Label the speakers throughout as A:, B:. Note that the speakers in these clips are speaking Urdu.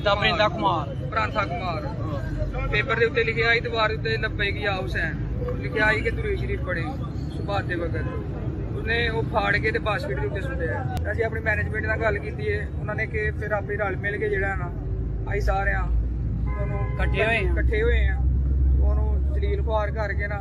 A: ਪਰਿੰਦਾ ਕੁਮਾਰ ਪੇਪਰ ਦੇ ਉੱਤੇ ਲਿਖਿਆ ਸੀ ਦੀਵਾਰ ਉੱਤੇ 90 ਕੀ ਹਾਊਸ ਹੈ ਲਿਖਿਆ ਸੀ ਕਿ ਦੁਰੂਦ ਸ਼ਰੀਫ ਪੜ੍ਹੇ ਸੁਬਾਹ ਦੇ ਵਕਤ ਉਹਨੇ ਉਹ ਫਾੜ ਕੇ ਤੇ ਬਾਸਕਟ ਦੇ ਉੱਤੇ ਸੁੱਟਿਆ। ਅਸੀਂ ਆਪਣੀ ਮੈਨੇਜਮੈਂਟ ਨਾਲ ਗੱਲ ਕੀਤੀ ਹੈ, ਉਹਨਾਂ ਨੇ ਕਿ ਫਿਰ ਆਪੇ ਰਲ ਮਿਲ ਕੇ ਜਿਹੜਾ ਨਾ ਅਸੀਂ ਸਾਰਿਆਂ ਉਹਨੂੰ ਇਕੱਠੇ ਹੋਏ ਆ ਉਹਨੂੰ ਜਲੀਲ ਖੁਆਰ ਕਰਕੇ ਨਾ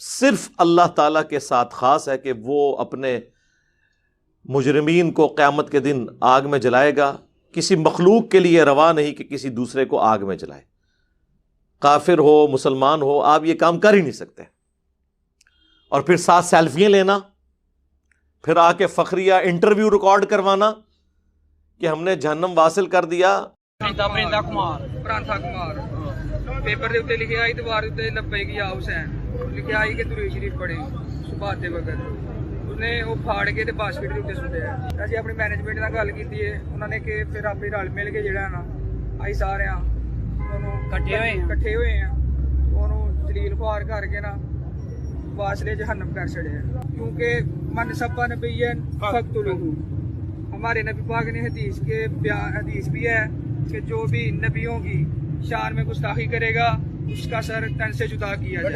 B: صرف اللہ تعالیٰ کے ساتھ خاص ہے کہ وہ اپنے مجرمین کو قیامت کے دن آگ میں جلائے گا. کسی مخلوق کے لیے روا نہیں کہ کسی دوسرے کو آگ میں جلائے. کافر ہو مسلمان ہو, آپ یہ کام کر ہی نہیں سکتے. اور پھر ساتھ سیلفیاں لینا, پھر آ کے فخریہ انٹرویو ریکارڈ کروانا کہ ہم نے جہنم واصل کر دیا.
A: پرانتھا کمار پیپر دے اتنے لکھیا آئی دیوار اتنے لبیک یا حسین لکھیا آئی کہ درود شریف پڑھے صبح دے وقت. انہیں وہ پھاڑ کے تے باسکٹ دے اتنے سٹیا. اسی اپنی مینجمنٹ نال گل کیتی ہے, انہوں نے کہ پھر آپ رل مل کے جڑا نا آئی سارے کٹھے ہوئے ہیں انہوں جلیل خوار کر کے نا واصلے جہنم کر چھڑے ہیں. کیونکہ من سبا نبیین فقتلوہ, ہمارے نبی پاک نے حدیث بھی ہے کہ جو بھی نبیوں کی شان میں گستاخی کرے گا اس کا سر تن سے جدا کیا جائے.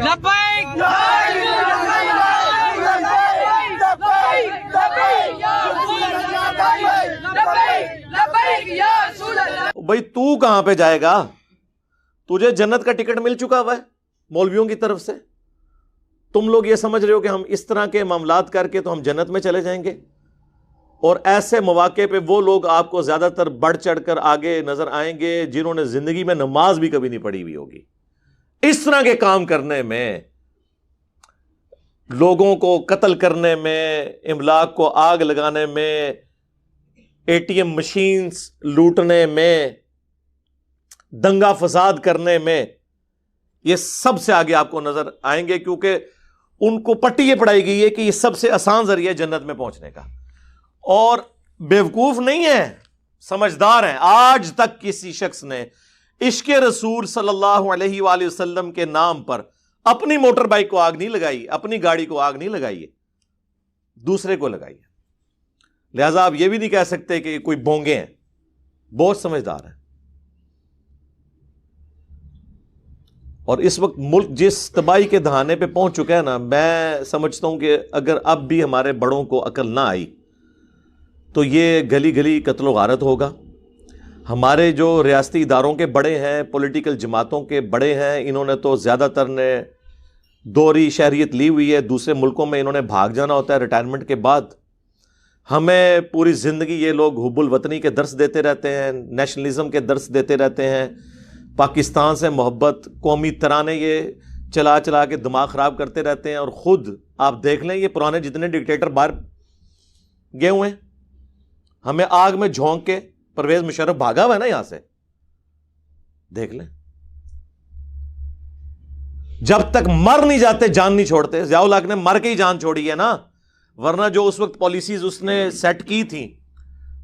B: بھائی تو کہاں پہ جائے گا؟ تجھے جنت کا ٹکٹ مل چکا ہوا ہے مولویوں کی طرف سے. تم لوگ یہ سمجھ رہے ہو کہ ہم اس طرح کے معاملات کر کے تو ہم جنت میں چلے جائیں گے, اور ایسے مواقع پہ وہ لوگ آپ کو زیادہ تر بڑھ چڑھ کر آگے نظر آئیں گے جنہوں نے زندگی میں نماز بھی کبھی نہیں پڑھی ہوئی ہوگی. اس طرح کے کام کرنے میں, لوگوں کو قتل کرنے میں, املاک کو آگ لگانے میں, اے ٹی ایم مشینز لوٹنے میں, دنگا فساد کرنے میں, یہ سب سے آگے آپ کو نظر آئیں گے, کیونکہ ان کو پٹی یہ پڑھائی گئی ہے کہ یہ سب سے آسان ذریعہ جنت میں پہنچنے کا. اور بیوقوف نہیں ہے, سمجھدار ہیں. آج تک کسی شخص نے عشق رسول صلی اللہ علیہ وآلہ وسلم کے نام پر اپنی موٹر بائک کو آگ نہیں لگائی, اپنی گاڑی کو آگ نہیں لگائی ہے, دوسرے کو لگائی ہے. لہذا آپ یہ بھی نہیں کہہ سکتے کہ کوئی بونگے ہیں, بہت سمجھدار ہیں. اور اس وقت ملک جس تباہی کے دہانے پہ پہنچ چکا ہے نا, میں سمجھتا ہوں کہ اگر اب بھی ہمارے بڑوں کو عقل نہ آئی تو یہ گلی گلی قتل و غارت ہوگا. ہمارے جو ریاستی اداروں کے بڑے ہیں, پولیٹیکل جماعتوں کے بڑے ہیں, انہوں نے تو زیادہ تر نے دوہری شہریت لی ہوئی ہے, دوسرے ملکوں میں انہوں نے بھاگ جانا ہوتا ہے ریٹائرمنٹ کے بعد. ہمیں پوری زندگی یہ لوگ حب الوطنی کے درس دیتے رہتے ہیں, نیشنلزم کے درس دیتے رہتے ہیں, پاکستان سے محبت, قومی ترانے یہ چلا چلا کے دماغ خراب کرتے رہتے ہیں. اور خود آپ دیکھ لیں یہ پرانے جتنے ڈکٹیٹر باہر گئے ہوئے ہیں, ہمیں آگ میں جھونک کے پرویز مشرف بھاگا ہوا ہے نا یہاں سے, دیکھ لیں. جب تک مر نہیں جاتے جان نہیں چھوڑتے. ضیاء الحق نے مر کے ہی جان چھوڑی ہے نا, ورنہ جو اس وقت پالیسیز اس نے سیٹ کی تھیں,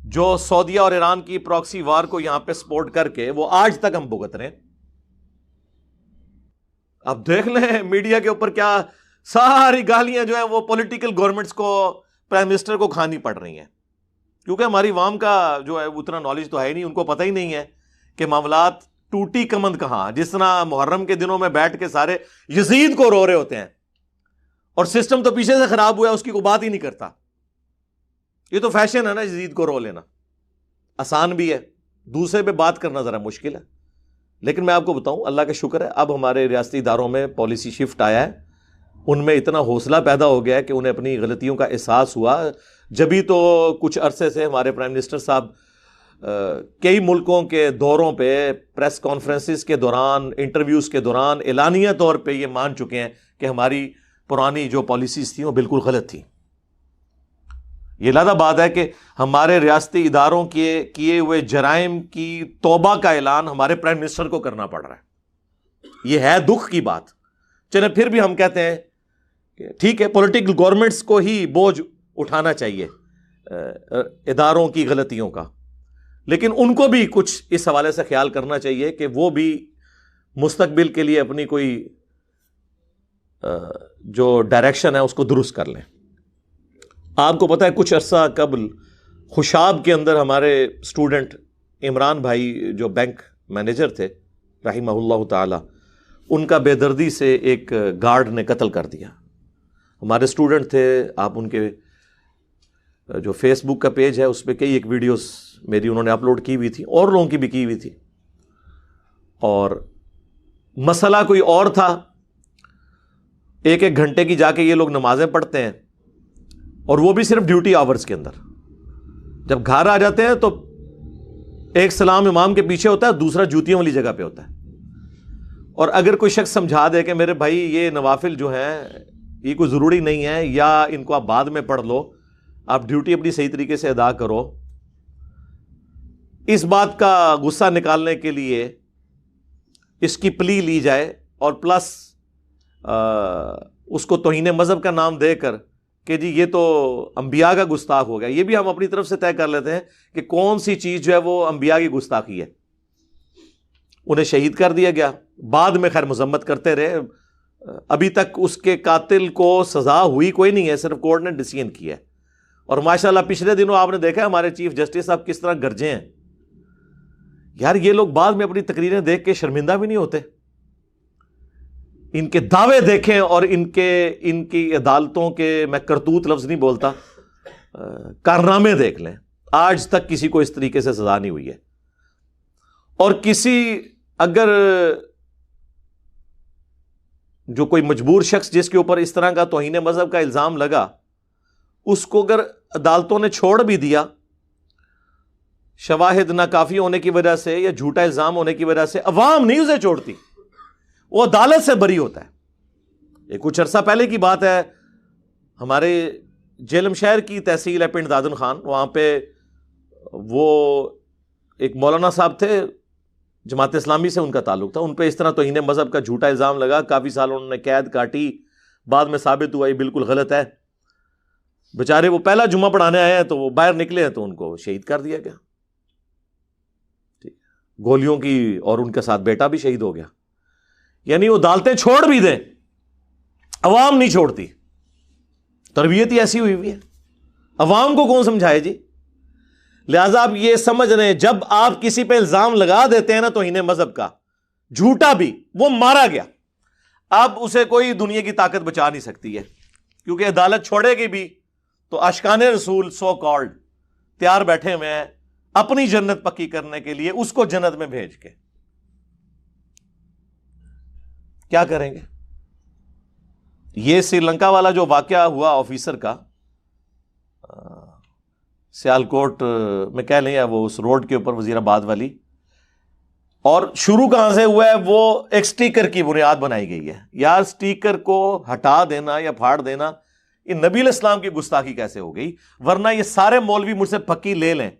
B: جو سعودیہ اور ایران کی پراکسی وار کو یہاں پہ سپورٹ کر کے, وہ آج تک ہم بھگت رہے ہیں. اب دیکھ لیں میڈیا کے اوپر کیا ساری گالیاں جو ہیں وہ پولیٹیکل گورنمنٹس کو, پرائم منسٹر کو کھانی پڑ رہی ہیں, کیونکہ ہماری عوام کا جو ہے اتنا نالج تو ہے نہیں, ان کو پتہ ہی نہیں ہے کہ معاملات ٹوٹی کمند کہاں. جس طرح محرم کے دنوں میں بیٹھ کے سارے یزید کو رو رہے ہوتے ہیں, اور سسٹم تو پیچھے سے خراب ہوا ہے, اس کی کوئی بات ہی نہیں کرتا. یہ تو فیشن ہے نا یزید کو رو لینا, آسان بھی ہے, دوسرے پہ بات کرنا ذرا مشکل ہے. لیکن میں آپ کو بتاؤں, اللہ کا شکر ہے اب ہمارے ریاستی اداروں میں پالیسی شفٹ آیا ہے, ان میں اتنا حوصلہ پیدا ہو گیا ہے کہ انہیں اپنی غلطیوں کا احساس ہوا. جبھی تو کچھ عرصے سے ہمارے پرائم منسٹر صاحب کئی ملکوں کے دوروں پہ, پریس کانفرنسز کے دوران, انٹرویوز کے دوران اعلانیہ طور پہ یہ مان چکے ہیں کہ ہماری پرانی جو پالیسیز تھیں وہ بالکل غلط تھیں. یہ لادہ بات ہے کہ ہمارے ریاستی اداروں کے کیے ہوئے جرائم کی توبہ کا اعلان ہمارے پرائم منسٹر کو کرنا پڑ رہا ہے. یہ ہے دکھ کی بات. چلے پھر بھی ہم کہتے ہیں کہ ٹھیک ہے, پولیٹیکل گورنمنٹس کو ہی بوجھ اٹھانا چاہیے اداروں کی غلطیوں کا, لیکن ان کو بھی کچھ اس حوالے سے خیال کرنا چاہیے کہ وہ بھی مستقبل کے لیے اپنی کوئی جو ڈائریکشن ہے اس کو درست کر لیں. آپ کو پتہ ہے کچھ عرصہ قبل خوشاب کے اندر ہمارے اسٹوڈنٹ عمران بھائی جو بینک مینیجر تھے رحمہ اللہ تعالی, ان کا بے دردی سے ایک گارڈ نے قتل کر دیا. ہمارے اسٹوڈنٹ تھے, آپ ان کے جو فیس بک کا پیج ہے اس پہ کئی ایک ویڈیوز میری انہوں نے اپلوڈ کی ہوئی تھی, اور لوگوں کی بھی کی ہوئی تھی, اور مسئلہ کوئی اور تھا. ایک ایک گھنٹے کی جا کے یہ لوگ نمازیں پڑھتے ہیں، اور وہ بھی صرف ڈیوٹی آورز کے اندر. جب گھر آ جاتے ہیں تو ایک سلام امام کے پیچھے ہوتا ہے، دوسرا جوتیوں والی جگہ پہ ہوتا ہے. اور اگر کوئی شخص سمجھا دے کہ میرے بھائی یہ نوافل جو ہیں یہ کوئی ضروری نہیں ہے، یا ان کو آپ بعد میں پڑھ لو، آپ ڈیوٹی اپنی صحیح طریقے سے ادا کرو، اس بات کا غصہ نکالنے کے لیے اس کی پلی لی جائے، اور پلس اس کو توہین مذہب کا نام دے کر کہ جی یہ تو انبیاء کا گستاخ ہو گیا. یہ بھی ہم اپنی طرف سے طے کر لیتے ہیں کہ کون سی چیز جو ہے وہ انبیاء کی گستاخی ہے. انہیں شہید کر دیا گیا، بعد میں خیر مذمت کرتے رہے، ابھی تک اس کے قاتل کو سزا ہوئی کوئی نہیں ہے، صرف کورٹ نے ڈیسیژن کیا ہے. اور ماشاءاللہ پچھلے دنوں آپ نے دیکھا ہمارے چیف جسٹس صاحب کس طرح گرجے ہیں. یار یہ لوگ بعد میں اپنی تقریریں دیکھ کے شرمندہ بھی نہیں ہوتے. ان کے دعوے دیکھیں اور ان کی عدالتوں کے، میں کرتوت لفظ نہیں بولتا، کارنامے دیکھ لیں. آج تک کسی کو اس طریقے سے سزا نہیں ہوئی ہے. اور کسی اگر جو کوئی مجبور شخص جس کے اوپر اس طرح کا توہین مذہب کا الزام لگا، اس کو اگر عدالتوں نے چھوڑ بھی دیا شواہد ناکافی ہونے کی وجہ سے یا جھوٹا الزام ہونے کی وجہ سے، عوام نہیں اسے چھوڑتی، وہ عدالت سے بری ہوتا ہے. یہ کچھ عرصہ پہلے کی بات ہے، ہمارے جیلم شہر کی تحصیل ہے پنڈ دادن خان، وہاں پہ وہ ایک مولانا صاحب تھے، جماعت اسلامی سے ان کا تعلق تھا، ان پہ اس طرح توہین مذہب کا جھوٹا الزام لگا، کافی سال انہوں نے قید کاٹی، بعد میں ثابت ہوا یہ بالکل غلط ہے. بیچارے وہ پہلا جمعہ پڑھانے آئے ہیں تو وہ باہر نکلے ہیں تو ان کو شہید کر دیا گیا گولیوں کی، اور ان کے ساتھ بیٹا بھی شہید ہو گیا. یعنی وہ عدالتیں چھوڑ بھی دیں، عوام نہیں چھوڑتی. تربیت ہی ایسی ہوئی ہوئی ہے، عوام کو کون سمجھائے جی. لہذا آپ یہ سمجھ رہے ہیں جب آپ کسی پہ الزام لگا دیتے ہیں نا توہین مذہب کا، جھوٹا بھی، وہ مارا گیا، اب اسے کوئی دنیا کی طاقت بچا نہیں سکتی ہے، کیونکہ عدالت چھوڑے گی بھی تو اشکان رسول سو کالڈ تیار بیٹھے ہوئے ہیں اپنی جنت پکی کرنے کے لیے، اس کو جنت میں بھیج کے. کیا کریں گے؟ یہ سری لنکا والا جو واقعہ ہوا آفیسر کا، سیالکوٹ میں کہہ لیں یا وہ اس روڈ کے اوپر وزیر آباد والی، اور شروع کہاں سے ہوا ہے؟ وہ ایک سٹیکر کی بنیاد بنائی گئی ہے. یار سٹیکر کو ہٹا دینا یا پھاڑ دینا، یہ نبی علیہ السلام کی گستاخی کیسے ہو گئی؟ ورنہ یہ سارے مولوی مجھ سے پکی لے لیں،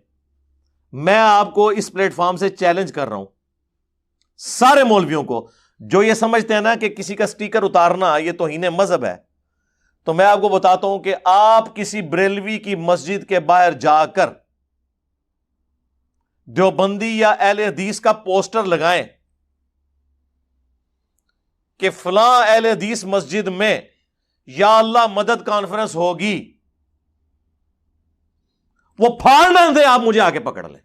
B: میں آپ کو اس پلیٹ فارم سے چیلنج کر رہا ہوں، سارے مولویوں کو جو یہ سمجھتے ہیں نا کہ کسی کا سٹیکر اتارنا یہ توہین مذہب ہے، تو میں آپ کو بتاتا ہوں کہ آپ کسی بریلوی کی مسجد کے باہر جا کر دیوبندی یا اہل حدیث کا پوسٹر لگائیں کہ فلاں اہل حدیث مسجد میں یا اللہ مدد کانفرنس ہوگی، وہ پھاڑ نہ دیں، آپ مجھے آگے پکڑ لیں.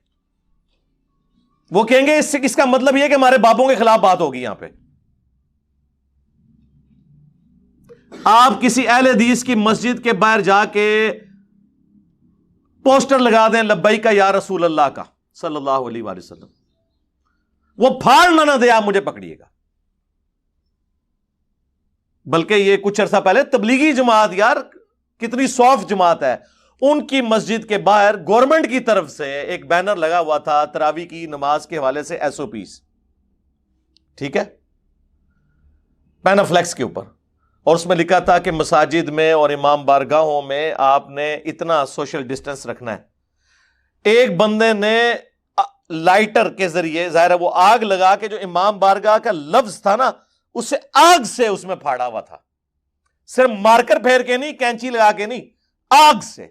B: وہ کہیں گے اس کا مطلب یہ کہ ہمارے باپوں کے خلاف بات ہوگی. یہاں پہ آپ کسی اہل حدیث کی مسجد کے باہر جا کے پوسٹر لگا دیں لبیک یا رسول اللہ کا صلی اللہ علیہ وآلہ وسلم، وہ پھاڑ نہ دے، آپ مجھے پکڑیے گا. بلکہ یہ کچھ عرصہ پہلے تبلیغی جماعت، یار کتنی سافٹ جماعت ہے، ان کی مسجد کے باہر گورنمنٹ کی طرف سے ایک بینر لگا ہوا تھا تراویح کی نماز کے حوالے سے SOPs، ٹھیک ہے، پینافلیکس کے اوپر، اور اس میں لکھا تھا کہ مساجد میں اور امام بارگاہوں میں آپ نے اتنا سوشل ڈسٹینس رکھنا ہے. ایک بندے نے لائٹر کے ذریعے، ظاہر ہے وہ آگ لگا کے جو امام بارگاہ کا لفظ تھا نا، اسے آگ سے اس میں پھاڑا ہوا تھا، صرف مارکر پھیر کے نہیں، کینچی لگا کے نہیں، آگ سے.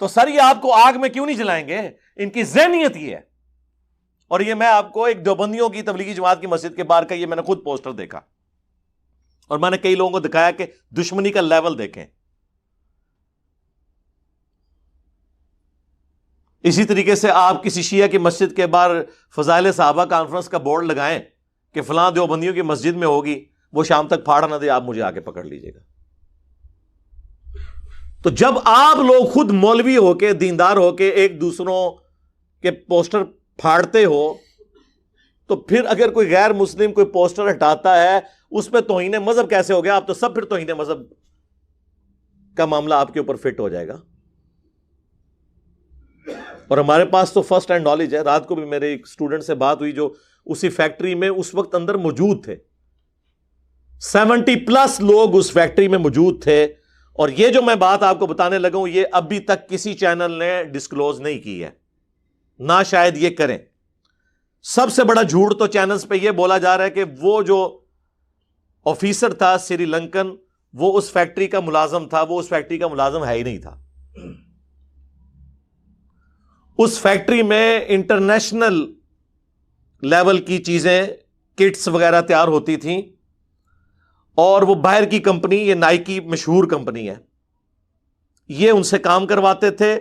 B: تو سر یہ آپ کو آگ میں کیوں نہیں جلائیں گے؟ ان کی ذہنیت یہ ہے. اور یہ میں آپ کو ایک دیوبندیوں کی تبلیغی جماعت کی مسجد کے باہر کا یہ میں نے خود پوسٹر دیکھا، اور میں نے کئی لوگوں کو دکھایا کہ دشمنی کا لیول دیکھیں. اسی طریقے سے آپ کسی شیعہ کی مسجد کے باہر فضائل صحابہ کانفرنس کا بورڈ لگائیں کہ فلاں دیوبندیوں کی مسجد میں ہوگی، وہ شام تک پھاڑ نہ دے، آپ مجھے آگے پکڑ لیجئے گا. تو جب آپ لوگ خود مولوی ہو کے، دیندار ہو کے ایک دوسروں کے پوسٹر پھاڑتے ہو، تو پھر اگر کوئی غیر مسلم کوئی پوسٹر ہٹاتا ہے اس پہ توہین مذہب کیسے ہو گیا؟ آپ تو سب پھر توہین مذہب کا معاملہ آپ کے اوپر فٹ ہو جائے گا. اور ہمارے پاس تو فرسٹ ہینڈ نالج ہے. رات کو بھی میرے ایک اسٹوڈنٹ سے بات ہوئی جو اسی فیکٹری میں اس وقت اندر موجود تھے. 70+ لوگ اس فیکٹری میں موجود تھے. اور یہ جو میں بات آپ کو بتانے لگا ہوں یہ ابھی تک کسی چینل نے ڈسکلوز نہیں کی ہے, نہ شاید یہ کریں. سب سے بڑا جھوٹ تو چینلز پہ یہ بولا جا رہا ہے کہ وہ جو آفیسر تھا سری لنکن وہ اس فیکٹری کا ملازم تھا. وہ اس فیکٹری کا ملازم ہے ہی نہیں تھا. اس فیکٹری میں انٹرنیشنل لیول کی چیزیں کٹس وغیرہ تیار ہوتی تھیں, اور وہ باہر کی کمپنی, یہ نائکی مشہور کمپنی ہے, یہ ان سے کام کرواتے تھے.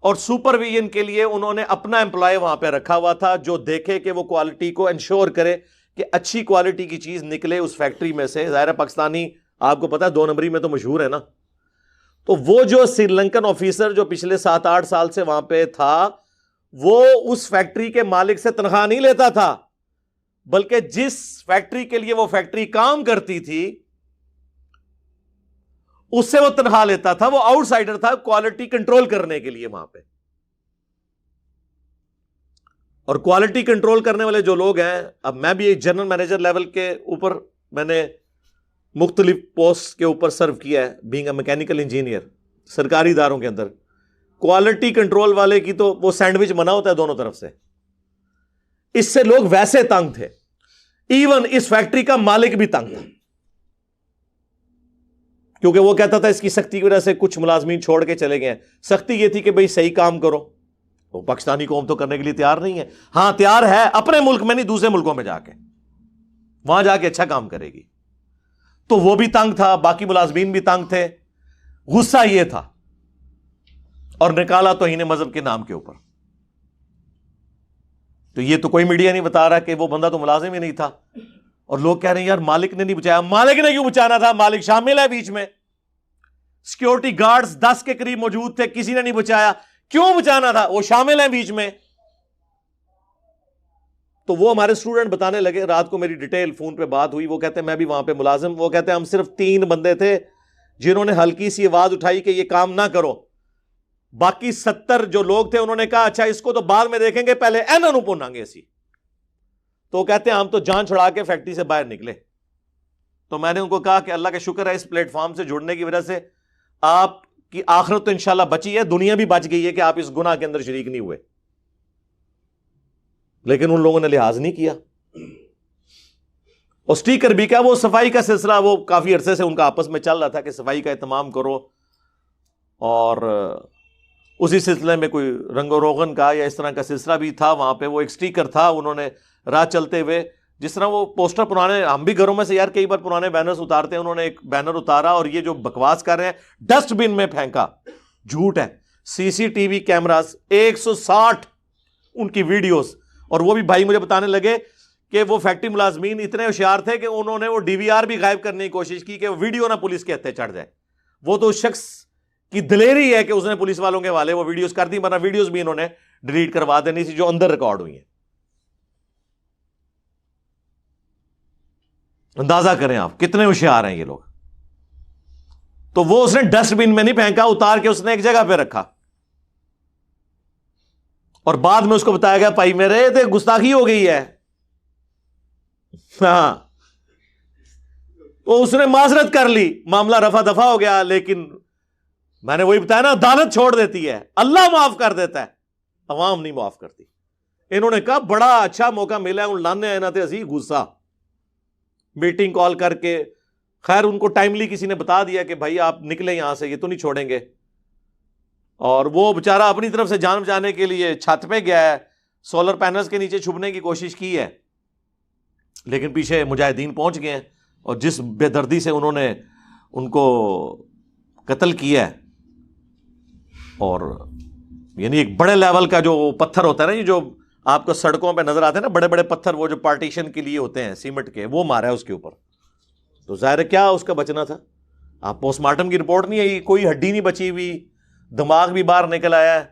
B: اور سپرویژن کے لیے انہوں نے اپنا امپلائی وہاں پہ رکھا ہوا تھا جو دیکھے کہ وہ کوالٹی کو انشور کرے کہ اچھی کوالٹی کی چیز نکلے اس فیکٹری میں سے. ظاہر پاکستانی آپ کو پتا ہے 2 نمبری میں تو مشہور ہے نا. تو وہ جو سری لنکن آفیسر جو پچھلے 7-8 سال سے وہاں پہ تھا وہ اس فیکٹری کے مالک سے تنخواہ نہیں لیتا تھا, بلکہ جس فیکٹری کے لیے وہ فیکٹری کام کرتی تھی اس سے وہ تنخواہ لیتا تھا. وہ آؤٹ سائڈر تھا کوالٹی کنٹرول کرنے کے لیے وہاں پہ. اور کوالٹی کنٹرول کرنے والے جو لوگ ہیں, اب میں بھی ایک جنرل مینیجر لیول کے اوپر میں نے مختلف پوسٹ کے اوپر سرو کیا ہے, بینگ اے میکینیکل انجینئر سرکاری اداروں کے اندر. کوالٹی کنٹرول والے کی تو وہ سینڈوچ بنا ہوتا ہے دونوں طرف سے. اس سے لوگ ویسے تنگ تھے, ایون اس فیکٹری کا مالک بھی تنگ تھا, کیونکہ وہ کہتا تھا اس کی سختی کی وجہ سے کچھ ملازمین چھوڑ کے چلے گئے. سختی یہ تھی کہ بھئی صحیح کام کرو. وہ پاکستانی قوم تو کرنے کے لیے تیار نہیں ہے. ہاں تیار ہے, اپنے ملک میں نہیں دوسرے ملکوں میں جا کے, وہاں جا کے اچھا کام کرے گی. تو وہ بھی تنگ تھا, باقی ملازمین بھی تنگ تھے. غصہ یہ تھا اور نکالا توہین مذہب کے نام کے اوپر. تو یہ تو کوئی میڈیا نہیں بتا رہا کہ وہ بندہ تو ملازم ہی نہیں تھا. اور لوگ کہہ رہے ہیں یار مالک نے نہیں بچایا. مالک نے کیوں بچانا تھا؟ مالک شامل ہے بیچ میں. سیکیورٹی گارڈز 10 کے قریب موجود تھے, کسی نے نہیں بچایا. کیوں بچانا تھا؟ وہ شامل ہیں بیچ میں. تو وہ ہمارے اسٹوڈنٹ بتانے لگے, رات کو میری ڈیٹیل فون پہ بات ہوئی. وہ کہتے ہیں میں بھی وہاں پہ ملازم. وہ کہتے ہیں ہم صرف 3 بندے تھے جنہوں نے ہلکی سی آواز اٹھائی کہ یہ کام نہ کرو. باقی 70 جو لوگ تھے انہوں نے کہا اچھا اس کو تو بعد میں دیکھیں گے, پہلے اینوں پوناں گے اسی. تو کہتے ہیں ہم تو جان چھڑا کے فیکٹری سے باہر نکلے. تو میں نے ان کو کہا کہ اللہ کا شکر ہے اس پلیٹ فارم سے جڑنے کی وجہ سے آپ کی آخرت تو انشاءاللہ بچی ہے, دنیا بھی بچ گئی ہے کہ آپ اس گناہ کے اندر شریک نہیں ہوئے. لیکن ان لوگوں نے لحاظ نہیں کیا. اور سٹیکر بھی کیا, وہ صفائی کا سلسلہ وہ کافی عرصے سے ان کا آپس میں چل رہا تھا کہ صفائی کا اہتمام کرو, اور اسی سلسلے میں کوئی رنگ و روغن کا یا اس طرح کا سلسلہ بھی تھا وہاں پہ. وہ ایک سٹیکر تھا, انہوں نے راہ چلتے ہوئے جس طرح وہ پوسٹر پرانے, ہم بھی گھروں میں سے یار کئی بار پرانے بینرز اتارتے ہیں, انہوں نے ایک بینر اتارا اور یہ جو بکواس کر رہے ہیں ڈسٹ بن میں پھینکا. جھوٹ ہے. CCTV کیمراز 160 ان کی ویڈیوز. اور وہ بھی بھائی مجھے بتانے لگے کہ وہ فیکٹری ملازمین اتنے ہوشیار تھے کہ انہوں نے وہ DVR بھی غائب کرنے کی کوشش کی کہ ویڈیو نہ پولیس کے ہتھے چڑھ جائے. وہ تو اس شخص کی دلیری ہے کہ اس نے پولیس والوں کے والے وہ ویڈیوز کر دی, ورنہ ویڈیوز بھی انہوں نے ڈیلیٹ کروا دینی تھی جو اندر ریکارڈ ہوئی ہیں. اندازہ کریں آپ کتنے ہوشیار ہیں یہ لوگ. تو وہ اس نے ڈسٹ بن میں نہیں پھینکا, اتار کے اس نے ایک جگہ پہ رکھا, اور بعد میں اس کو بتایا گیا بھائی میرے تو گستاخی ہو گئی ہے. ہاں وہ اس نے معذرت کر لی, معاملہ رفع دفع ہو گیا. لیکن میں نے وہی بتایا نا, عدالت چھوڑ دیتی ہے, اللہ معاف کر دیتا ہے, عوام نہیں معاف کرتی. انہوں نے کہا بڑا اچھا موقع ملا ہے, ان لانے آئے نہ تھے اسی غصہ میٹنگ کال کر کے. خیر ان کو ٹائملی کسی نے بتا دیا کہ بھائی آپ نکلیں یہاں سے, یہ تو نہیں چھوڑیں گے. اور وہ بیچارہ اپنی طرف سے جان بچانے کے لیے چھت پہ گیا ہے, سولر پینلز کے نیچے چھپنے کی کوشش کی ہے, لیکن پیچھے مجاہدین پہنچ گئے ہیں اور جس بے دردی سے انہوں نے ان کو قتل کیا ہے. اور یعنی ایک بڑے لیول کا جو پتھر ہوتا ہے نا, یہ جو آپ کو سڑکوں پہ نظر آتے ہیں نا بڑے بڑے پتھر, وہ جو پارٹیشن کے لیے ہوتے ہیں سیمنٹ کے, وہ مارا ہے اس کے اوپر. تو ظاہر کیا اس کا بچنا تھا. آپ پوسٹ مارٹم کی رپورٹ نہیں آئی, کوئی ہڈی نہیں بچی ہوئی, دماغ بھی باہر نکل آیا ہے,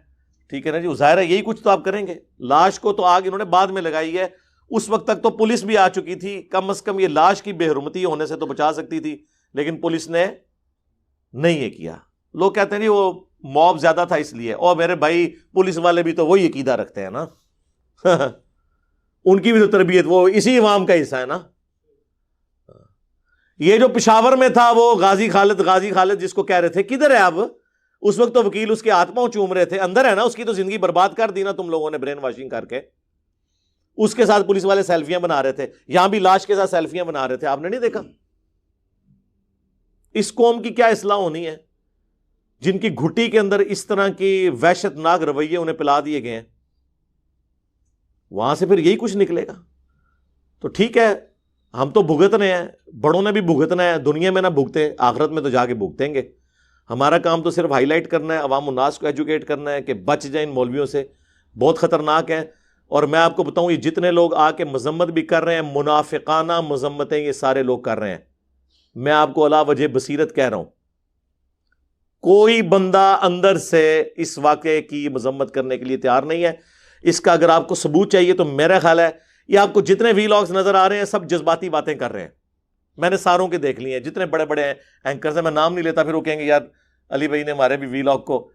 B: ٹھیک ہے نا جی. ظاہر ہے یہی کچھ تو آپ کریں گے. لاش کو تو آگ انہوں نے بعد میں لگائی ہے, اس وقت تک تو پولیس بھی آ چکی تھی، کم از کم یہ لاش کی بے حرمتی ہونے سے تو بچا سکتی تھی، لیکن پولیس نے نہیں یہ کیا۔ لوگ کہتے ہیں جی وہ موب زیادہ تھا اس لیے، اور میرے بھائی پولیس والے بھی تو وہی عقیدہ رکھتے ہیں نا ان کی بھی تو تربیت وہ اسی عوام کا حصہ ہے نا۔ یہ جو پشاور میں تھا وہ غازی خالد جس کو کہہ رہے تھے، کدھر ہے اب؟ اس وقت تو وکیل اس کے ہاتھ پاؤں چوم رہے تھے، اندر ہے نا، اس کی تو زندگی برباد کر دی نا تم لوگوں نے برین واشنگ کر کے۔ اس کے ساتھ پولیس والے سیلفیاں بنا رہے تھے، یہاں بھی لاش کے ساتھ سیلفیاں بنا رہے تھے، آپ نے نہیں دیکھا؟ اس قوم کی کیا اصلاح ہونی ہے جن کی گھٹی کے اندر اس طرح کی وحشت ناک رویے انہیں پلا دیے گئے ہیں؟ وہاں سے پھر یہی کچھ نکلے گا۔ تو ٹھیک ہے، ہم تو بھگتنے ہیں، بڑوں نے بھی بھگتنا ہے، دنیا میں نہ بھگتے آخرت میں تو جا کے بھگتیں گے۔ ہمارا کام تو صرف ہائی لائٹ کرنا ہے، عوام الناس کو ایجوکیٹ کرنا ہے کہ بچ جائیں ان مولویوں سے، بہت خطرناک ہیں۔ اور میں آپ کو بتاؤں، یہ جتنے لوگ آ کے مذمت بھی کر رہے ہیں، منافقانہ مذمتیں یہ سارے لوگ کر رہے ہیں، میں آپ کو علا وجہ بصیرت کہہ رہا ہوں، کوئی بندہ اندر سے اس واقعے کی مذمت کرنے کے لیے تیار نہیں ہے۔ اس کا اگر آپ کو ثبوت چاہیے تو میرا خیال ہے یہ آپ کو جتنے وی لاگز نظر آ رہے ہیں سب جذباتی باتیں کر رہے ہیں، میں نے ساروں کے دیکھ لیے ہیں، جتنے بڑے بڑے اینکرز ہیں، میں نام نہیں لیتا، پھر وہ کہیں گے یار علی بھائی نے ہمارے بھی وی لاگ کو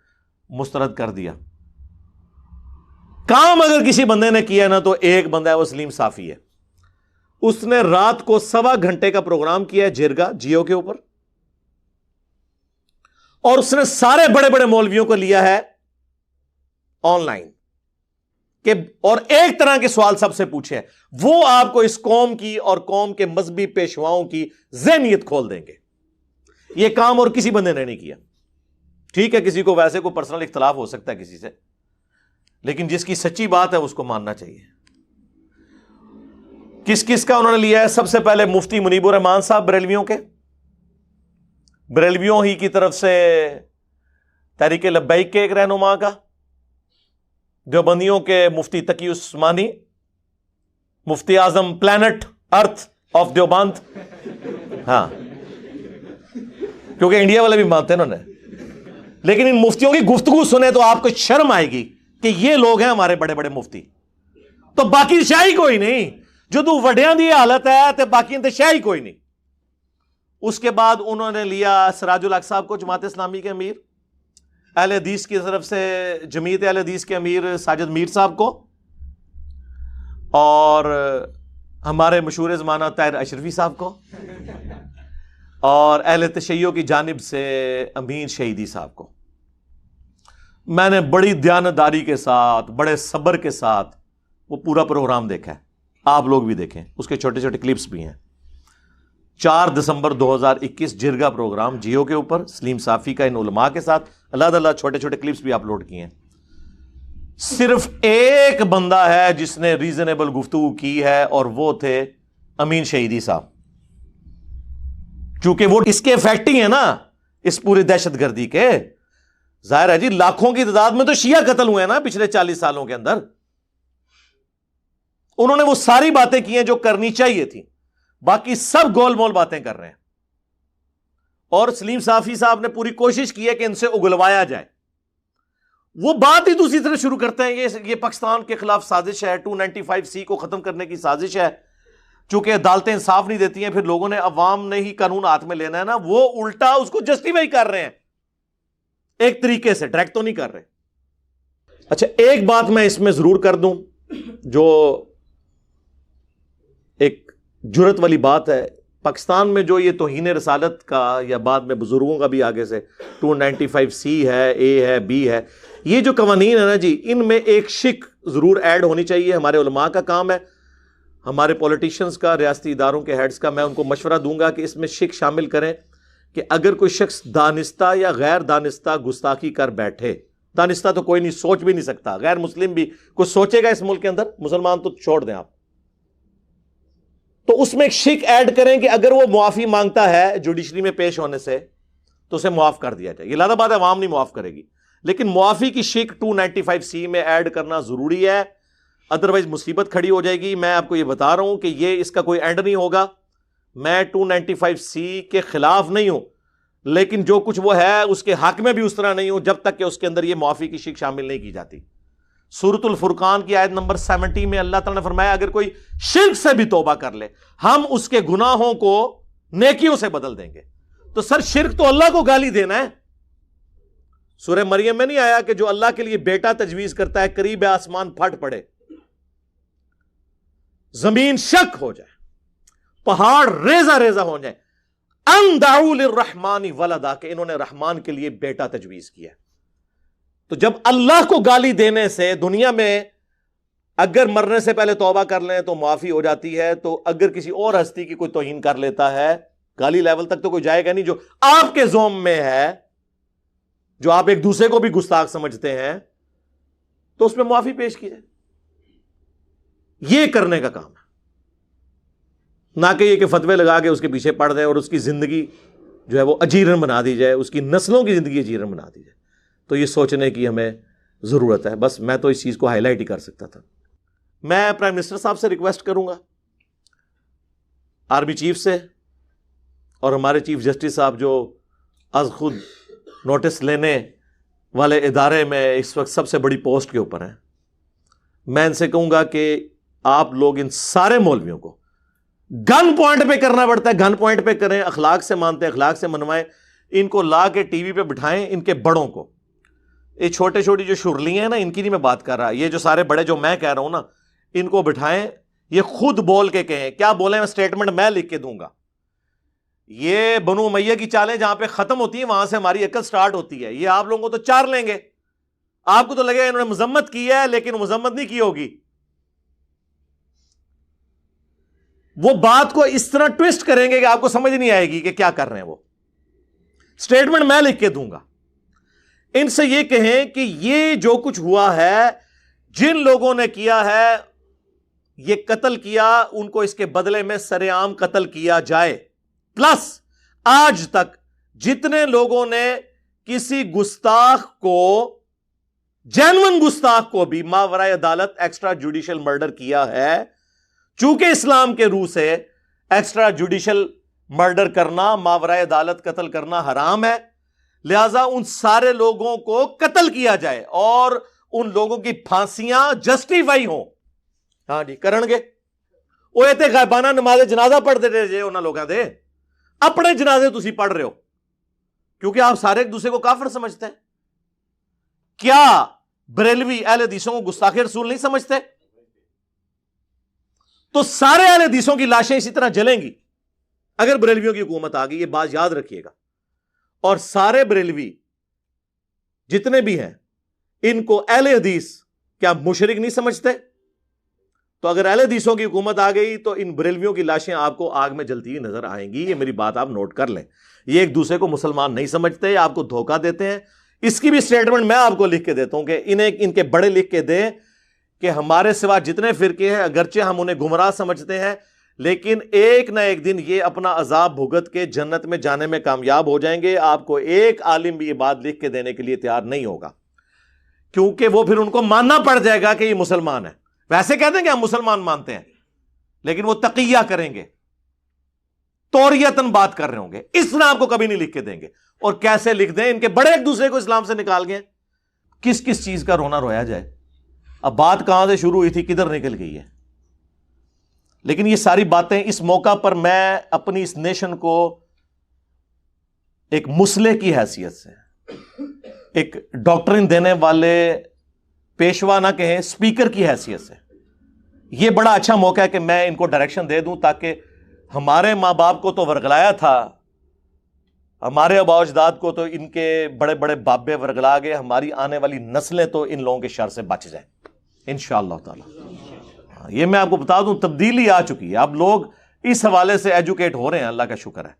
B: مسترد کر دیا۔ کام اگر کسی بندے نے کیا نا تو ایک بندہ ہے، وہ سلیم صافی ہے۔ اس نے رات کو 1.25 گھنٹے کا پروگرام کیا ہے جرگا جیو کے اوپر، اور اس نے سارے بڑے بڑے مولویوں کو لیا ہے آن لائن کہ اور ایک طرح کے سوال سب سے پوچھے، وہ آپ کو اس قوم کی اور قوم کے مذہبی پیشواؤں کی ذہنیت کھول دیں گے۔ یہ کام اور کسی بندے نے نہیں کیا۔ ٹھیک ہے، کسی کو ویسے کوئی پرسنل اختلاف ہو سکتا ہے کسی سے، لیکن جس کی سچی بات ہے اس کو ماننا چاہیے۔ کس کس کا انہوں نے لیا ہے؟ سب سے پہلے مفتی منیب الرحمان صاحب بریلویوں کے، بریلویوں ہی کی طرف سے تحریک لبیک کے ایک رہنما کا، دیوبندیوں کے مفتی تقی عثمانی، مفتی اعظم پلانٹ ارتھ آف دیوبند، ہاں کیونکہ انڈیا والے بھی مانتے ہیں انہوں نے۔ لیکن ان مفتیوں کی گفتگو سنے تو آپ کو شرم آئے گی کہ یہ لوگ ہیں ہمارے بڑے بڑے مفتی، تو باقی شاہی کوئی نہیں، جو تو وڈیاں دی حالت ہے تو باقی انتے شاہی کوئی نہیں۔ اس کے بعد انہوں نے لیا سراج الحق صاحب کو، جماعت اسلامی کے امیر، اہل حدیث کی طرف سے جمعیت اہل حدیث کے امیر ساجد میر صاحب کو، اور ہمارے مشہور زمانہ طاہر اشرفی صاحب کو، اور اہل تشیع کی جانب سے امین شہیدی صاحب کو۔ میں نے بڑی دیانتداری کے ساتھ، بڑے صبر کے ساتھ وہ پورا پروگرام دیکھا ہے، آپ لوگ بھی دیکھیں، اس کے چھوٹے چھوٹے کلپس بھی ہیں۔ 4 دسمبر 2021 جرگا پروگرام جیو کے اوپر سلیم صافی کا ان علماء کے ساتھ، اللہ اللہ چھوٹے چھوٹے کلپس بھی اپلوڈ کیے ہیں۔ صرف ایک بندہ ہے جس نے ریزنیبل گفتگو کی ہے، اور وہ تھے امین شہیدی صاحب، چونکہ وہ اس کے افیکٹنگ ہے نا اس پوری دہشت گردی کے۔ ظاہر ہے جی لاکھوں کی تعداد میں تو شیعہ قتل ہوئے ہیں نا پچھلے 40 سالوں کے اندر۔ انہوں نے وہ ساری باتیں کی ہیں جو کرنی چاہیے تھی، باقی سب گول مول باتیں کر رہے ہیں۔ اور سلیم صافی صاحب نے پوری کوشش کی ہے کہ ان سے اگلوایا جائے۔ وہ بات ہی دوسری طرف شروع کرتے ہیں، یہ پاکستان کے خلاف سازش ہے، 295C کو ختم کرنے کی سازش ہے، چونکہ عدالتیں انصاف نہیں دیتی ہیں، پھر لوگوں نے عوام نے ہی قانون ہاتھ میں لینا ہے نا، وہ الٹا اس کو جسٹیفائی کر رہے ہیں ایک طریقے سے، ڈائریکٹ تو نہیں کر رہے۔ اچھا ایک بات میں اس میں ضرور کر دوں جو ایک جرت والی بات ہے، پاکستان میں جو یہ توہین رسالت کا، یا بعد میں بزرگوں کا بھی آگے سے 295C ہے، A ہے، B ہے، یہ جو قوانین ہے نا جی، ان میں ایک شک ضرور ایڈ ہونی چاہیے۔ ہمارے علماء کا کام ہے، ہمارے پولیٹیشنز کا، ریاستی اداروں کے ہیڈز کا، میں ان کو مشورہ دوں گا کہ اس میں شک شامل کریں کہ اگر کوئی شخص دانستہ یا غیر دانستہ گستاخی کر بیٹھے، دانستہ تو کوئی نہیں، سوچ بھی نہیں سکتا، غیر مسلم بھی کوئی سوچے گا اس ملک کے اندر؟ مسلمان تو چھوڑ دیں آپ، تو اس میں ایک شک ایڈ کریں کہ اگر وہ معافی مانگتا ہے جوڈیشری میں پیش ہونے سے تو اسے معاف کر دیا جائے۔ یہ لازم بات ہے، عوام نہیں معاف کرے گی، لیکن معافی کی شک 295C میں ایڈ کرنا ضروری ہے، ادروائز مصیبت کھڑی ہو جائے گی۔ میں آپ کو یہ بتا رہا ہوں کہ یہ اس کا کوئی اینڈ نہیں ہوگا۔ میں 295C کے خلاف نہیں ہوں، لیکن جو کچھ وہ ہے اس کے حق میں بھی اس طرح نہیں ہوں جب تک کہ اس کے اندر یہ معافی کی شک شامل نہیں کی جاتی۔ سورۃ الفرقان کی آیت نمبر 70 میں اللہ تعالیٰ نے فرمایا اگر کوئی شرک سے بھی توبہ کر لے ہم اس کے گناہوں کو نیکیوں سے بدل دیں گے. تو سر شرک تو اللہ کو گالی دینا ہے. سورہ مریم میں نہیں آیا کہ جو اللہ کے لیے بیٹا تجویز کرتا ہے قریب آسمان پھٹ پڑے, زمین شک ہو جائے, پہاڑ ریزہ ریزہ ہو جائے, ان دعوا للرحمن ولدا, کہ انہوں نے رحمان کے لیے بیٹا تجویز کیا. تو جب اللہ کو گالی دینے سے دنیا میں اگر مرنے سے پہلے توبہ کر لیں تو معافی ہو جاتی ہے, تو اگر کسی اور ہستی کی کوئی توہین کر لیتا ہے گالی لیول تک تو کوئی جائے گا نہیں, جو آپ کے زوم میں ہے, جو آپ ایک دوسرے کو بھی گستاخ سمجھتے ہیں, تو اس میں معافی پیش کی جائے. یہ کرنے کا کام ہے, نہ کہ یہ کہ فتوے لگا کے اس کے پیچھے پڑ دیں اور اس کی زندگی جو ہے وہ اجیرن بنا دی جائے, اس کی نسلوں کی زندگی اجیرن بنا دی جائے. تو یہ سوچنے کی ہمیں ضرورت ہے. بس میں تو اس چیز کو ہائی لائٹ ہی کر سکتا تھا. میں پرائم منسٹر صاحب سے ریکویسٹ کروں گا, آرمی چیف سے اور ہمارے چیف جسٹس صاحب جو از خود نوٹس لینے والے ادارے میں اس وقت سب سے بڑی پوسٹ کے اوپر ہیں, میں ان سے کہوں گا کہ آپ لوگ ان سارے مولویوں کو گن پوائنٹ پہ کرنا پڑتا ہے, گن پوائنٹ پہ کریں, اخلاق سے مانتے اخلاق سے منوائیں, ان کو لا کے ٹی وی پہ بٹھائیں. ان کے بڑوں کو, یہ چھوٹے چھوٹی جو شرلیاں ہیں نا, ان کی نہیں میں بات کر رہا, یہ جو سارے بڑے جو میں کہہ رہا ہوں نا, ان کو بٹھائیں, یہ خود بول کے کہیں. کیا بولیں میں سٹیٹمنٹ میں لکھ کے دوں گا. یہ بنو امیہ کی چالیں جہاں پہ ختم ہوتی ہیں وہاں سے ہماری عقل سٹارٹ ہوتی ہے. یہ آپ لوگوں کو تو چار لیں گے, آپ کو تو لگے انہوں نے مذمت کی ہے لیکن مذمت نہیں کی ہوگی. وہ بات کو اس طرح ٹویسٹ کریں گے کہ آپ کو سمجھ نہیں آئے گی کہ کیا کر رہے ہیں. وہ سٹیٹمنٹ میں لکھ کے دوں گا. ان سے یہ کہیں کہ یہ جو کچھ ہوا ہے, جن لوگوں نے کیا ہے, یہ قتل کیا, ان کو اس کے بدلے میں سر عام قتل کیا جائے. پلس آج تک جتنے لوگوں نے کسی گستاخ کو, جینون گستاخ کو بھی ماورائے عدالت ایکسٹرا جوڈیشل مرڈر کیا ہے, چونکہ اسلام کے روح سے ایکسٹرا جوڈیشل مرڈر کرنا, ماورائے عدالت قتل کرنا حرام ہے, لہذا ان سارے لوگوں کو قتل کیا جائے اور ان لوگوں کی پھانسیاں جسٹیفائی ہوں. ہاں جی کرن گے, وہ تے غائبانہ نماز جنازہ پڑھ دے رہے جے انہاں لوگاں دے, اپنے جنازے تسی پڑھ رہے ہو کیونکہ آپ سارے ایک دوسرے کو کافر سمجھتے ہیں. کیا بریلوی اہل حدیثوں کو گستاخ رسول نہیں سمجھتے؟ تو سارے اہل حدیثوں کی لاشیں اسی طرح جلیں گی اگر بریلویوں کی حکومت آ گئی. یہ بات یاد رکھیے گا. اور سارے بریلوی جتنے بھی ہیں ان کو اہل حدیث کیا مشرک نہیں سمجھتے؟ تو اگر اہل حدیثوں کی حکومت آ گئی تو ان بریلویوں کی لاشیں آپ کو آگ میں جلتی ہوئی نظر آئیں گی. یہ میری بات آپ نوٹ کر لیں. یہ ایک دوسرے کو مسلمان نہیں سمجھتے, آپ کو دھوکہ دیتے ہیں. اس کی بھی سٹیٹمنٹ میں آپ کو لکھ کے دیتا ہوں کہ انہیں ان کے بڑے لکھ کے دیں کہ ہمارے سوا جتنے فرقے ہیں اگرچہ ہم انہیں گمراہ سمجھتے ہیں لیکن ایک نہ ایک دن یہ اپنا عذاب بھگت کے جنت میں جانے میں کامیاب ہو جائیں گے. آپ کو ایک عالم بھی یہ بات لکھ کے دینے کے لیے تیار نہیں ہوگا کیونکہ وہ پھر ان کو ماننا پڑ جائے گا کہ یہ مسلمان ہے. ویسے کہتے ہیں کہ ہم مسلمان مانتے ہیں لیکن وہ تقیہ کریں گے, توریتاً بات کر رہے ہوں گے. اس طرح آپ کو کبھی نہیں لکھ کے دیں گے. اور کیسے لکھ دیں؟ ان کے بڑے ایک دوسرے کو اسلام سے نکال گئے. کس کس چیز کا رونا رویا جائے. اب بات کہاں سے شروع ہوئی تھی کدھر نکل گئی ہے. لیکن یہ ساری باتیں اس موقع پر میں اپنی اس نیشن کو ایک مسلح کی حیثیت سے, ایک ڈاکٹرن دینے والے پیشوا نہ کہیں, اسپیکر کی حیثیت سے, یہ بڑا اچھا موقع ہے کہ میں ان کو ڈائریکشن دے دوں تاکہ ہمارے ماں باپ کو تو ورگلایا تھا, ہمارے آباء و اجداد کو تو ان کے بڑے بڑے بابے ورگلا گئے, ہماری آنے والی نسلیں تو ان لوگوں کے شر سے بچ جائیں انشاءاللہ تعالی. یہ میں آپ کو بتا دوں تبدیلی آ چکی ہے. اب لوگ اس حوالے سے ایجوکیٹ ہو رہے ہیں, اللہ کا شکر ہے.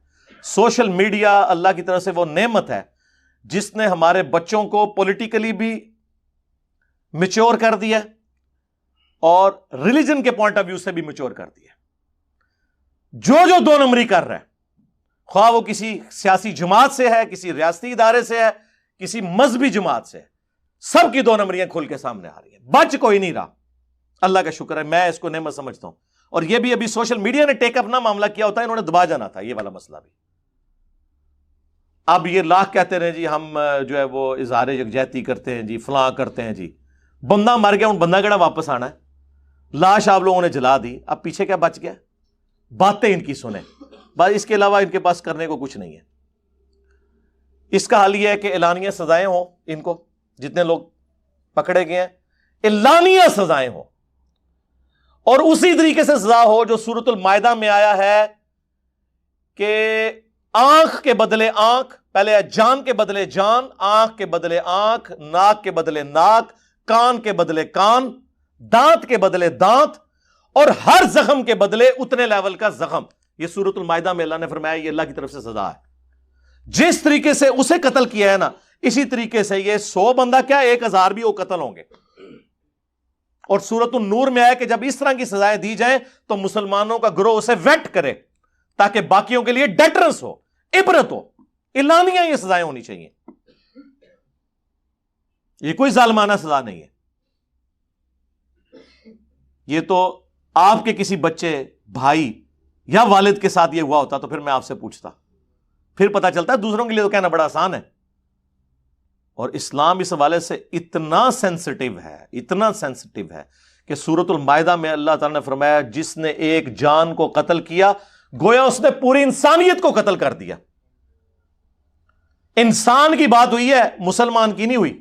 B: سوشل میڈیا اللہ کی طرف سے وہ نعمت ہے جس نے ہمارے بچوں کو پولیٹیکلی بھی میچور کر دیا اور ریلیجن کے پوائنٹ آف ویو سے بھی میچور کر دیا. جو دو نمبری کر رہا ہے, خواہ وہ کسی سیاسی جماعت سے ہے, کسی ریاستی ادارے سے ہے, کسی مذہبی جماعت سے ہے, سب کی دو نمبریاں کھل کے سامنے آ رہی ہیں. بچ کوئی نہیں رہا, اللہ کا شکر ہے. میں اس کو نعمت سمجھتا ہوں. اور یہ بھی ابھی سوشل میڈیا نے ٹیک اپ نہ معاملہ کیا ہوتا ہے, انہوں نے دبا جانا تھا یہ والا مسئلہ بھی. اب یہ لاکھ کہتے رہے جی ہم جو ہے وہ اظہار یکجہتی کرتے ہیں جی, فلاں کرتے ہیں جی. بندہ مر گیا، ان بندہ کیڑا واپس آنا ہے؟ لاش آپ لوگوں نے جلا دی، اب پیچھے کیا بچ گیا؟ باتیں ان کی سنیں، بس اس کے علاوہ ان کے پاس کرنے کو کچھ نہیں ہے۔ اس کا حل یہ ہے کہ اعلانیہ سزائیں ہوں، ان کو جتنے لوگ پکڑے گئے ہیں اعلانیہ سزائیں ہوں، اور اسی طریقے سے سزا ہو جو سورۃ المائدہ میں آیا ہے کہ آنکھ کے بدلے آنکھ، پہلے جان کے بدلے جان، آنکھ کے بدلے آنکھ، ناک کے بدلے ناک، کان کے بدلے کان، دانت کے بدلے دانت، اور ہر زخم کے بدلے اتنے لیول کا زخم۔ یہ سورۃ المائدہ میں اللہ نے فرمایا یہ اللہ کی طرف سے سزا ہے۔ جس طریقے سے اسے قتل کیا ہے نا، اسی طریقے سے یہ 100 بندہ کیا 1000 بھی وہ قتل ہوں گے۔ اور سورۃ النور میں آیا کہ جب اس طرح کی سزائیں دی جائیں تو مسلمانوں کا گروہ اسے ویٹ کرے تاکہ باقیوں کے لیے ڈیٹرنس ہو، عبرت ہو۔ اعلانیہ یہ سزائیں ہونی چاہیے، یہ کوئی ظالمانہ سزا نہیں ہے۔ یہ تو آپ کے کسی بچے، بھائی یا والد کے ساتھ یہ ہوا ہوتا تو پھر میں آپ سے پوچھتا، پھر پتا چلتا ہے دوسروں کے لیے تو کہنا بڑا آسان ہے۔ اور اسلام اس حوالے سے اتنا سینسٹیو ہے، اتنا سینسٹیو ہے کہ سورۃ المائدہ میں اللہ تعالیٰ نے فرمایا جس نے ایک جان کو قتل کیا گویا اس نے پوری انسانیت کو قتل کر دیا۔ انسان کی بات ہوئی ہے، مسلمان کی نہیں ہوئی،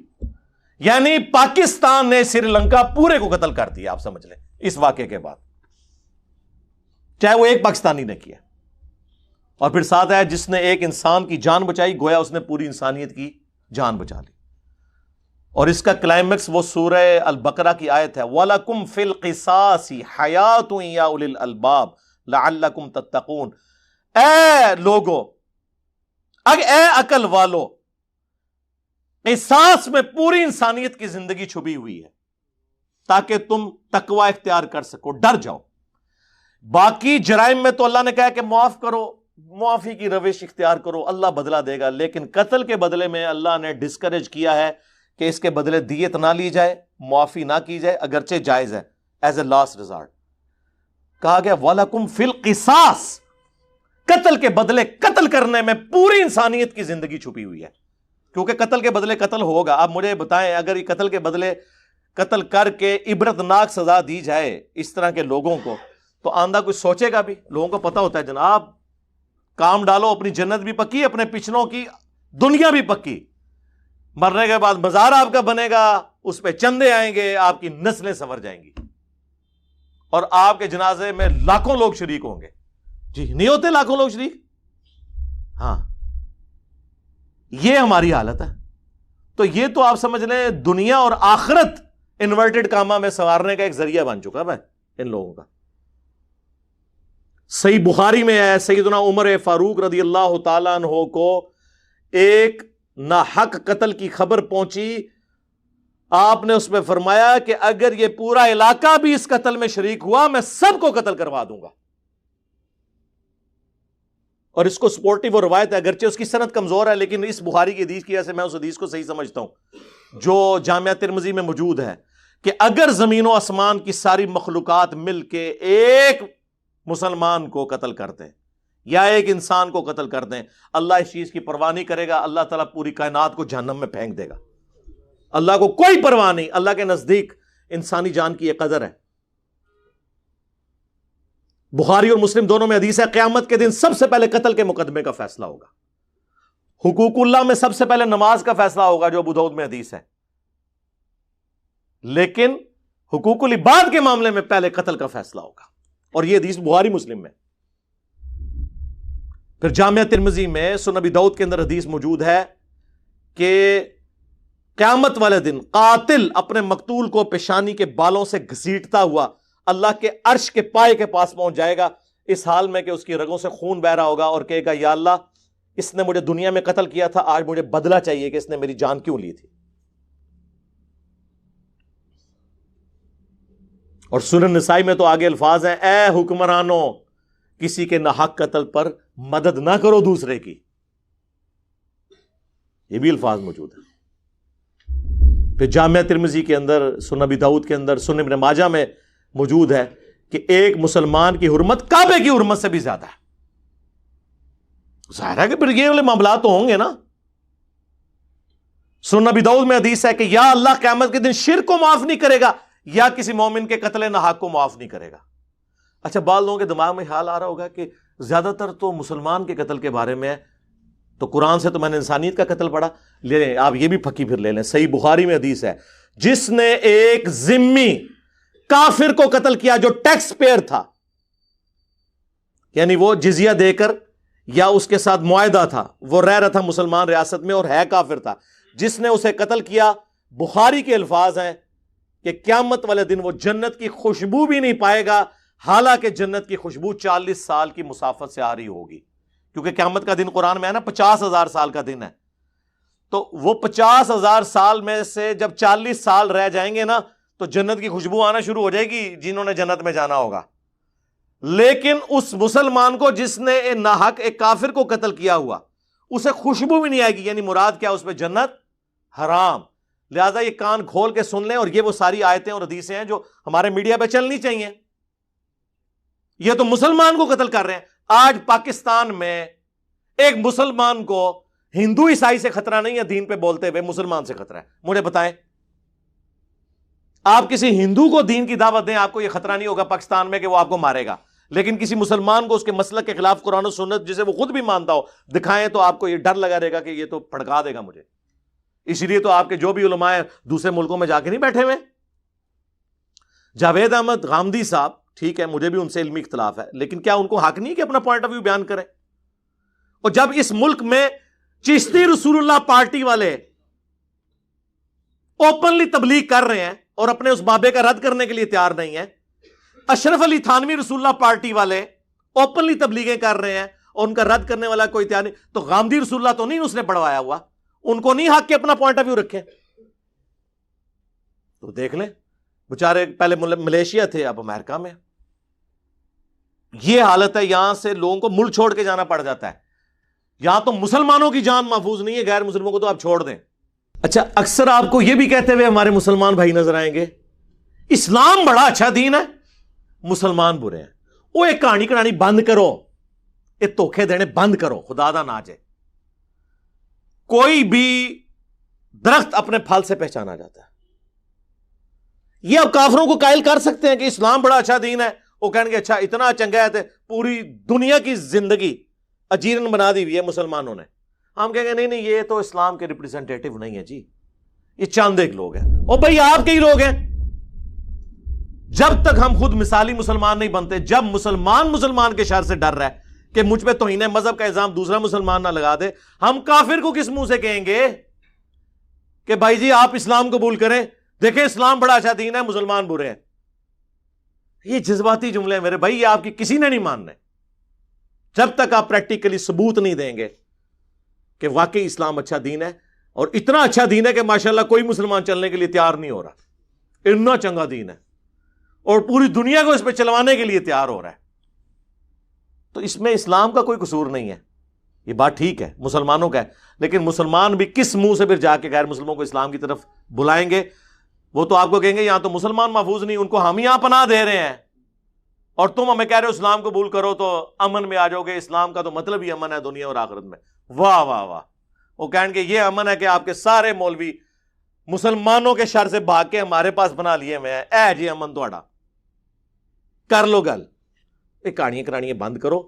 B: یعنی پاکستان نے سری لنکا پورے کو قتل کر دیا، آپ سمجھ لیں اس واقعے کے بعد، چاہے وہ ایک پاکستانی نے کیا۔ اور پھر ساتھ ہے جس نے ایک انسان کی جان بچائی گویا اس نے پوری انسانیت کی جان بچا لی۔ اور اس کا کلائمیکس وہ سورہ البقرہ کی آیت ہے وَلَكُمْ فِي الْقِصَاصِ حَيَاتٌ يَا أُولِي الْأَلْبَابِ لَعَلَّكُمْ تَتَّقُونَ۔ اے لوگو، اے عقل والو، قصاص میں پوری انسانیت کی زندگی چھپی ہوئی ہے تاکہ تم تقوی اختیار کر سکو، ڈر جاؤ۔ باقی جرائم میں تو اللہ نے کہا کہ معاف کرو، معافی کی روش اختیار کرو، اللہ بدلہ دے گا، لیکن قتل کے بدلے میں اللہ نے ڈسکریج کیا ہے کہ اس کے بدلے دیت نہ لی جائے، معافی نہ کی جائے، اگرچہ جائز ہے ایز اے لاسٹ ریزارٹ۔ کہا گیا وَلَكُمْ فِي الْقِصَاصِ، قتل کے بدلے قتل کرنے میں پوری انسانیت کی زندگی چھپی ہوئی ہے، کیونکہ قتل کے بدلے قتل ہوگا۔ آپ مجھے بتائیں اگر یہ قتل کے بدلے قتل کر کے عبرتناک سزا دی جائے اس طرح کے لوگوں کو تو آندہ کوئی سوچے گا بھی؟ لوگوں کو پتا ہوتا ہے جناب کام ڈالو، اپنی جنت بھی پکی، اپنے پچھلوں کی دنیا بھی پکی، مرنے کے بعد مزار آپ کا بنے گا، اس پہ چندے آئیں گے، آپ کی نسلیں سنور جائیں گی، اور آپ کے جنازے میں لاکھوں لوگ شریک ہوں گے۔ جی نہیں ہوتے لاکھوں لوگ شریک؟ ہاں، یہ ہماری حالت ہے۔ تو یہ تو آپ سمجھ لیں دنیا اور آخرت انورٹڈ کاما میں سنوارنے کا ایک ذریعہ بن چکا ہے ان لوگوں کا۔ صحیح بخاری میں ہے سیدنا عمر فاروق رضی اللہ تعالیٰ عنہ کو ایک ناحق قتل کی خبر پہنچی، آپ نے اس میں فرمایا کہ اگر یہ پورا علاقہ بھی اس قتل میں شریک ہوا میں سب کو قتل کروا دوں گا۔ اور اس کو سپورٹیو روایت ہے، اگرچہ اس کی سند کمزور ہے، لیکن اس بخاری کی حدیث کی وجہ سے میں اس حدیث کو صحیح سمجھتا ہوں جو جامعہ ترمذی میں موجود ہے کہ اگر زمین و آسمان کی ساری مخلوقات مل کے ایک مسلمان کو قتل کرتے ہیں یا ایک انسان کو قتل کرتے ہیں، اللہ اس چیز کی پرواہ نہیں کرے گا، اللہ تعالیٰ پوری کائنات کو جہنم میں پھینک دے گا۔ اللہ کو کوئی پرواہ نہیں، اللہ کے نزدیک انسانی جان کی یہ قدر ہے۔ بخاری اور مسلم دونوں میں حدیث ہے قیامت کے دن سب سے پہلے قتل کے مقدمے کا فیصلہ ہوگا، حقوق اللہ میں سب سے پہلے نماز کا فیصلہ ہوگا جو ابو داؤد میں حدیث ہے، لیکن حقوق العباد کے معاملے میں پہلے قتل کا فیصلہ ہوگا، اور یہ حدیث بخاری مسلم میں۔ پھر جامعہ ترمذی میں سنن ابی داؤد کے اندر حدیث موجود ہے کہ قیامت والے دن قاتل اپنے مقتول کو پیشانی کے بالوں سے گھسیٹتا ہوا اللہ کے عرش کے پائے کے پاس پہنچ جائے گا، اس حال میں کہ اس کی رگوں سے خون بہ رہا ہوگا، اور کہے گا یا اللہ اس نے مجھے دنیا میں قتل کیا تھا، آج مجھے بدلہ چاہیے کہ اس نے میری جان کیوں لی تھی۔ اور سنن نسائی میں تو آگے الفاظ ہیں اے حکمرانوں کسی کے ناحق قتل پر مدد نہ کرو دوسرے کی، یہ بھی الفاظ موجود ہیں۔ پھر جامعہ ترمذی کے اندر، سنن ابی داؤد کے اندر، سنن ابن ماجہ میں موجود ہے کہ ایک مسلمان کی حرمت کعبے کی حرمت سے بھی زیادہ ہے۔ ظاہر ہے کہ پھر یہ والے معاملات تو ہوں گے نا۔ سنن نبی داؤد میں حدیث ہے کہ یا اللہ قیامت کے دن شرک کو معاف نہیں کرے گا یا کسی مومن کے قتل ناحق کو معاف نہیں کرے گا. اچھا بعض لوگوں کے دماغ میں خیال آ رہا ہوگا کہ زیادہ تر تو مسلمان کے قتل کے بارے میں ہے، تو قرآن سے تو میں نے انسانیت کا قتل پڑھا. لے آپ یہ بھی پھکی پھر لے لیں، صحیح بخاری میں حدیث ہے، جس نے ایک ذمی کافر کو قتل کیا جو ٹیکس پیئر تھا، یعنی وہ جزیہ دے کر یا اس کے ساتھ معاہدہ تھا، وہ رہ رہا تھا مسلمان ریاست میں اور ہے کافر تھا، جس نے اسے قتل کیا، بخاری کے الفاظ ہیں کہ قیامت والے دن وہ جنت کی خوشبو بھی نہیں پائے گا، حالانکہ جنت کی خوشبو 40 سال کی مسافت سے آ رہی ہوگی. کیونکہ قیامت کا دن قرآن میں ہے نا 50,000 سال کا دن ہے، تو وہ 50,000 سال میں سے جب 40 سال رہ جائیں گے نا تو جنت کی خوشبو آنا شروع ہو جائے گی جنہوں نے جنت میں جانا ہوگا. لیکن اس مسلمان کو جس نے ناحق ایک کافر کو قتل کیا ہوا، اسے خوشبو بھی نہیں آئے گی، یعنی مراد کیا، اس پہ جنت حرام. لہذا یہ کان کھول کے سن لیں، اور یہ وہ ساری آیتیں اور حدیثیں ہیں جو ہمارے میڈیا پہ چلنی چاہیے. یہ تو مسلمان کو قتل کر رہے ہیں. آج پاکستان میں ایک مسلمان کو ہندو عیسائی سے خطرہ نہیں ہے، دین پہ بولتے ہوئے مسلمان سے خطرہ ہے. مجھے بتائیں، آپ کسی ہندو کو دین کی دعوت دیں، آپ کو یہ خطرہ نہیں ہوگا پاکستان میں کہ وہ آپ کو مارے گا، لیکن کسی مسلمان کو اس کے مسلک کے خلاف قرآن و سنت جسے وہ خود بھی مانتا ہو دکھائیں تو آپ کو یہ ڈر لگا رہے گا کہ یہ تو پھڑکا دے گا مجھے. اس لیے تو آپ کے جو بھی علماء دوسرے ملکوں میں جا کے نہیں بیٹھے ہوئے. جاوید احمد غامدی صاحب، ٹھیک ہے مجھے بھی ان سے علمی اختلاف ہے، لیکن کیا ان کو حق نہیں کہ اپنا پوائنٹ آف ویو بیان کریں؟ اور جب اس ملک میں چشتی رسول اللہ پارٹی والے اوپنلی تبلیغ کر رہے ہیں اور اپنے اس بابے کا رد کرنے کے لیے تیار نہیں ہیں، اشرف علی تھانوی رسول اللہ پارٹی والے اوپنلی تبلیغیں کر رہے ہیں اور ان کا رد کرنے والا کوئی تیار نہیں، تو غامدی رسول اللہ تو نہیں اس نے پڑھوایا ہوا، ان کو نہیں حق کہ اپنا پوائنٹ آف ویو رکھیں؟ تو دیکھ لیں بےچارے پہلے ملیشیا تھے، اب امریکہ میں. یہ حالت ہے، یہاں سے لوگوں کو ملک چھوڑ کے جانا پڑ جاتا ہے. یہاں تو مسلمانوں کی جان محفوظ نہیں ہے، غیر مسلموں کو تو آپ چھوڑ دیں. اچھا اکثر آپ کو یہ بھی کہتے ہوئے ہمارے مسلمان بھائی نظر آئیں گے، اسلام بڑا اچھا دین ہے، مسلمان برے ہیں. وہ ایک کہانی بند کرو، ایک دھوکے دینے بند کرو، خدا دا نہ جائے. کوئی بھی درخت اپنے پھل سے پہچانا جاتا ہے. یہ اب کافروں کو قائل کر سکتے ہیں کہ اسلام بڑا اچھا دین ہے، وہ کہیں گے اچھا اتنا چنگا ہے، پوری دنیا کی زندگی اجیرن بنا دی ہوئی ہے مسلمانوں نے. ہم کہیں گے نہیں یہ تو اسلام کے ریپرزینٹیٹو نہیں ہے جی، یہ چاند ایک لوگ ہیں. اور بھائی آپ کے ہی لوگ ہیں. جب تک ہم خود مثالی مسلمان نہیں بنتے، جب مسلمان کے شر سے ڈر رہا ہے کہ مجھ پہ توہین مذہب کا الزام دوسرا مسلمان نہ لگا دے، ہم کافر کو کس منہ سے کہیں گے کہ بھائی جی آپ اسلام قبول کریں، دیکھیں اسلام بڑا اچھا دین ہے، مسلمان برے ہیں. یہ جذباتی جملے ہیں میرے بھائی، یہ آپ کی کسی نے نہیں ماننے جب تک آپ پریکٹیکلی ثبوت نہیں دیں گے کہ واقعی اسلام اچھا دین ہے، اور اتنا اچھا دین ہے کہ ماشاءاللہ کوئی مسلمان چلنے کے لیے تیار نہیں ہو رہا. اتنا چنگا دین ہے اور پوری دنیا کو اس پہ چلوانے کے لیے تیار ہو رہا ہے. تو اس میں اسلام کا کوئی قصور نہیں ہے، یہ بات ٹھیک ہے مسلمانوں کا ہے، لیکن مسلمان بھی کس منہ سے پھر جا کے غیر مسلموں کو اسلام کی طرف بلائیں گے؟ وہ تو آپ کو کہیں گے یہاں تو مسلمان محفوظ نہیں، ان کو ہم یہاں پناہ دے رہے ہیں اور تم ہمیں کہہ رہے ہو اسلام قبول کرو تو امن میں آ جاؤ گے. اسلام کا تو مطلب ہی امن ہے دنیا اور آخرت میں. واہ واہ واہ. وہ کہیں گے یہ امن ہے کہ آپ کے سارے مولوی مسلمانوں کے شر سے بھاگ کے ہمارے پاس بنا لیے ہوئے ہیں، اے جی امن تھوڑا کر لو گل. یہ کہانیاں بند کرو.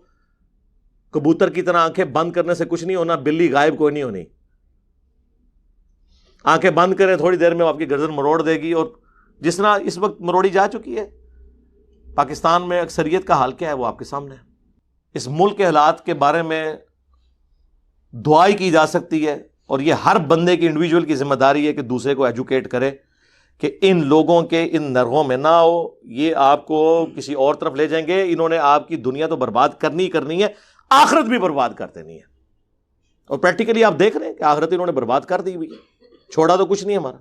B: کبوتر کی طرح آنکھیں بند کرنے سے کچھ نہیں ہونا، بلی غائب کوئی نہیں ہونی. آنکھیں بند کریں، تھوڑی دیر میں وہ آپ کی گردن مروڑ دے گی، اور جس طرح اس وقت مروڑی جا چکی ہے. پاکستان میں اکثریت کا حال کیا ہے وہ آپ کے سامنے ہے. اس ملک کے حالات کے بارے میں دعائی کی جا سکتی ہے، اور یہ ہر بندے کی انڈیویجول کی ذمہ داری ہے کہ دوسرے کو ایجوکیٹ کرے کہ ان لوگوں کے ان نرغوں میں نہ ہو، یہ آپ کو کسی اور طرف لے جائیں گے. انہوں نے آپ کی دنیا تو برباد کرنی ہے، آخرت بھی برباد کر دینی ہے. اور پریکٹیکلی آپ دیکھ رہے ہیں کہ آخرت انہوں نے برباد کر دی ہوئی ہے، چھوڑا تو کچھ نہیں ہمارا.